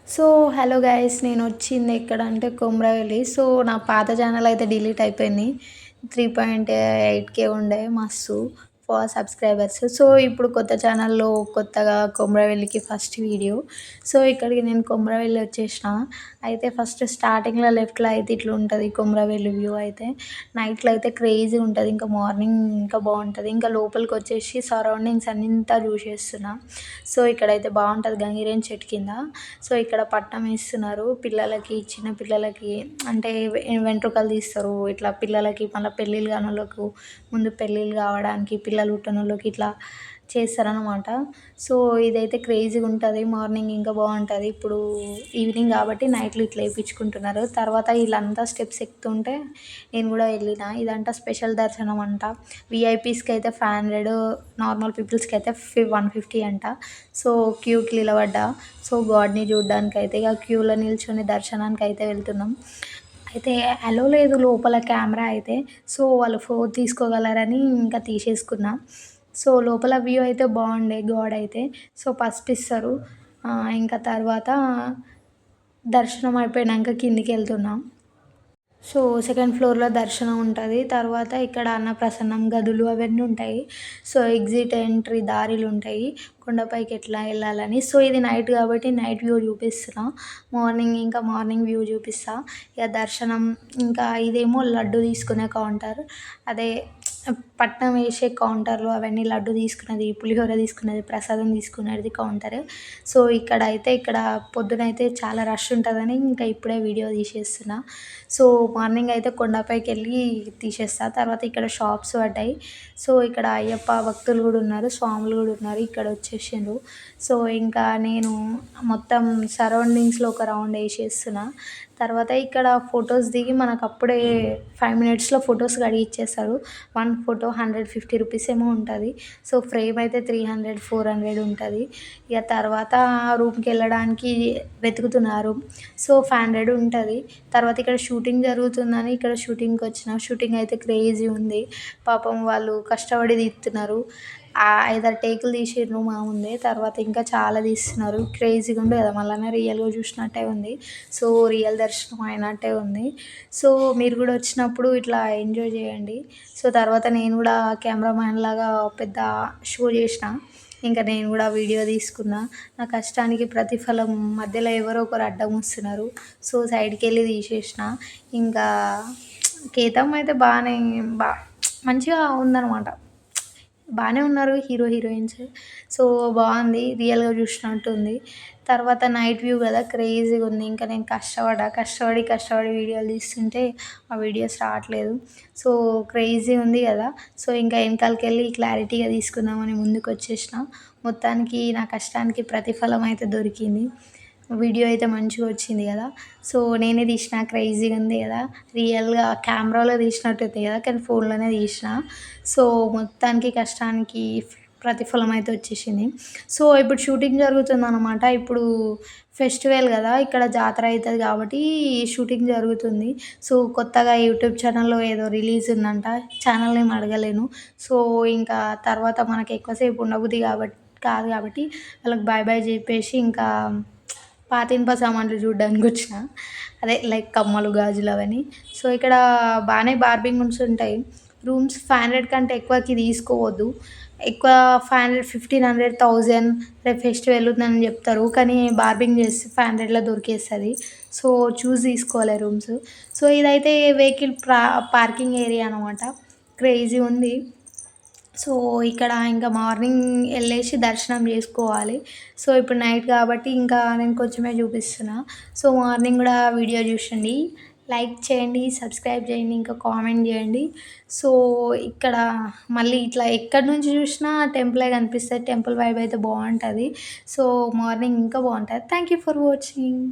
So, hello guys నేనొచ్చింది ఎక్కడంటే Komravelli. So, నా పాత ఛానల్ అయితే డిలీట్ అయిపోయింది. 3.8K ఉండే మస్తు సబ్స్క్రైబర్స్. సో, ఇప్పుడు కొత్త ఛానల్‌లో కొత్తగా కొమ్రవెల్లికి ఫస్ట్ వీడియో. సో, ఇక్కడికి నేను కొమ్రవెల్లి వచ్చేసిన. అయితే ఫస్ట్ స్టార్టింగ్‌లో లెఫ్ట్‌లో అయితే ఇట్లుంటది కొమ్రవెల్లి వ్యూ అయితే. నైట్‌లో అయితే క్రేజీగా ఉంటది. ఇంకా మార్నింగ్ ఇంకా బావుంటది. ఇంకా లోపలికొచ్చేసి సరౌండింగ్స్ అంతా చూసేస్తున్నా. సో, ఇక్కడైతే బావుంటది గంగిరేణి చెట్టు కింద. సో, ఇక్కడ పట్నం వేస్తున్నారు పిల్లలకి, చిన్న పిల్లలకి అంటే వెంట్రుకలు తీస్తారు. ఇట్లా పిల్లలకి మళ్ళీ పెళ్ళిళ్ళు కానోళ్ళకు ముందు పెళ్ళిళ్ళు కావడానికి, పిల్లలు పుట్టనోళ్ళకి ఇట్లా చేస్తారనమాట. సో, ఇదైతే క్రేజీగా ఉంటుంది. మార్నింగ్ ఇంకా బావుంటది. ఇప్పుడు ఈవినింగ్ కాబట్టి నైట్‌లో ఇట్లా ఏపిచ్చుకుంటున్నారు. తర్వాత వీళ్ళంతా స్టెప్స్ ఎక్కుతుంటే నేను కూడా వెళ్ళిన. ఇదంట స్పెషల్ దర్శనం అంట. వీఐపీస్‌కి అయితే 500, నార్మల్ పీపుల్స్‌కి అయితే 150 అంట. సో, క్యూకి నిలబడ్డా. సో, గాడ్‌ని చూడ్డానికైతే ఇక క్యూలో నిల్చొని దర్శనానికైతే వెళ్తున్నాం. అయితే అలో లేదు లోపల కెమెరా అయితే. సో, వాళ్ళు ఫోన్ తీసుకోగలరని ఇంకా తీసేసుకున్నా. సో, లోపల వ్యూ అయితే బాగుండే గాడ్ అయితే. సో, పసుపిస్తారు. ఇంకా తర్వాత దర్శనం అయిపోయినాక కిందికెళ్తున్నాం. సో, సెకండ్ ఫ్లోర్‌లో దర్శనం ఉంటది. తర్వాత ఇక్కడ అన్నప్రసన్నం గదులు అవన్నీ ఉంటాయి. సో, ఎగ్జిట్, ఎంట్రీ దారులుంటాయి. కొండపైకి ఎట్లా ఎళ్ళాలని. సో, ఇది నైట్ కాబట్టి నైట్ వ్యూ చూపిస్తున్నా. మార్నింగ్ వ్యూ చూపిస్తా. ఇక దర్శనం ఇంకా ఇదేమో లడ్డు తీసుకునే కౌంటర్. అదే పట్నం వేసే కౌంటర్‌లో అవన్నీ లడ్డు తీసుకునేది, పులిహోర తీసుకునేది, ప్రసాదం తీసుకునేది కౌంటర్. సో, ఇక్కడ పొద్దునైతే చాలా రష్ ఉంటదని ఇంకా ఇప్పుడే వీడియో తీసేస్తున్నా. సో, మార్నింగ్ అయితే కొండపైకెళ్ళి తీసేస్తా. తర్వాత ఇక్కడ షాప్స్ పడ్డాయి. సో, ఇక్కడ అయ్యప్ప భక్తులు కూడా ఉన్నారు. స్వాములు కూడా ఉన్నారు. ఇక్కడ వచ్చేసిండ్రు. సో, ఇంకా నేను మొత్తం సరౌండింగ్స్‌లో ఒక రౌండ్ ఏసేస్తున్నా. తర్వాత ఇక్కడ ఫొటోస్ దిగి మనకు అప్పుడే 5 మినిట్స్‌లో ఫొటోస్ కడిగిచ్చేస్తారు. 1 ఫోటో 150 రూపీస్ ఏమో ఉంటది. సో, ఫ్రేమ్ అయితే 300, 400 ఉంటది. ఇక తర్వాత రూమ్‌కెళ్ళడానికి వెతుకుతున్నా రూమ్. సో, 500 ఉంటది. తర్వాత ఇక్కడ షూటింగ్ జరుగుతుందని ఇక్కడ షూటింగ్‌కొచ్చిన. షూటింగ్ అయితే క్రేజీ ఉంది. పాపం వాళ్ళు కష్టపడి తీస్తున్నారు. 5, 6 టేకులు తీసిండ్రు మా ముందే. తర్వాత ఇంకా చాలా తీస్తున్నారు. క్రేజీగా ఉంది కదా! మళ్ళనే రియల్‌గా చూసినట్టే ఉంది. సో, రియల్ దర్శనం అయినట్టే ఉంది. సో, మీరు కూడా వచ్చినప్పుడు ఇట్లా ఎంజాయ్ చేయండి. సో, తర్వాత నేను కూడా కెమెరామ్యాన్ లాగా పెద్ద షో చేసిన. ఇంకా నేను కూడా వీడియో తీసుకున్నా. నా కష్టానికి ప్రతిఫలం మధ్యలో ఎవరో ఒకరు అడ్డం వస్తున్నారు. సో, సైడ్‌కెళ్ళి తీసేసిన. ఇంకా కేతమ్ అయితే బా మంచిగా ఉందనమాట. బానే ఉన్నారు హీరో, హీరోయిన్స్. సో, బావుంది. రియల్‌గా చూసినట్టుంది. తర్వాత నైట్ వ్యూ కదా! క్రేజీగా ఉంది. ఇంకా నేను కష్టపడి వీడియోలు తీస్తుంటే ఆ వీడియోస్ రావట్లేదు. సో, క్రేజీ ఉంది కదా! సో, ఇంకా ఎనకాలకెళ్ళి క్లారిటీగా తీసుకుందామని ముందుకొచ్చేసిన. మొత్తానికి నా కష్టానికి ప్రతిఫలం అయితే దొరికింది. వీడియో అయితే మంచిగా వచ్చింది కదా! సో, నేనే తీసిన క్రేజీగా ఉంది కదా! రియల్‌గా కెమెరాలో తీసినట్టుంది కదా! కానీ ఫోన్‌లోనే తీసిన. సో, మొత్తానికి కష్టానికి ప్రతిఫలం అయితే వచ్చేసింది. సో, ఇప్పుడు షూటింగ్ జరుగుతుందనమాట. ఇప్పుడు ఫెస్టివల్ కదా! ఇక్కడ జాతర అయితది కాబట్టి షూటింగ్ జరుగుతుంది. సో, కొత్తగా యూట్యూబ్ ఛానల్‌లో ఏదో రిలీజ్ ఉందంట. Channel name అడగలేను. సో, ఇంకా తర్వాత మనకి ఎక్కువసేపు ఉండబుద్ధి కాదు కాబట్టి వాళ్ళకి బాయ్ బాయ్ చెప్పేసి ఇంకా పాత ఇనుప సామాన్లు చూడ్డానికొచ్చిన. అదే లైక్ కమ్మలు, గాజులు అవన్నీ. సో, ఇక్కడ బానే బార్బింగ్స్ ఉంటాయి. రూమ్స్ 500 కంటే ఎక్కువకి తీసుకోవద్దు. ఎక్కువ 500, 1500, 1000 రేపు ఫెస్టివల్ ఉందని చెప్తారు. కానీ బార్బింగ్ చేస్తే 500లో దొరికేస్తది. సో, చూసి తీసుకోవాలి రూమ్స్. సో, ఇదైతే వెహికల్ పార్కింగ్ ఏరియా అనమాట. క్రేజీ ఉంది. సో, ఇక్కడ ఇంకా మార్నింగ్ ఎళ్ళేసి దర్శనం చేసుకోవాలి. సో, ఇప్పుడు నైట్ కాబట్టి ఇంకా నేను కొంచెమే చూపిస్తున్నా. సో, మార్నింగ్ గూడా వీడియో చూశండి. లైక్ చేయండి, సబ్స్క్రైబ్ చేయండి, ఇంకా కామెంట్ చేయండి. సో, ఇక్కడ మళ్ళీ ఇట్లా ఎక్కడి నుంచి చూసినా టెంపులే కనిపిస్తది. టెంపుల్ వైబ్ అయితే బావుంటది. సో, మార్నింగ్ ఇంకా బావుంటది. Thank you for watching.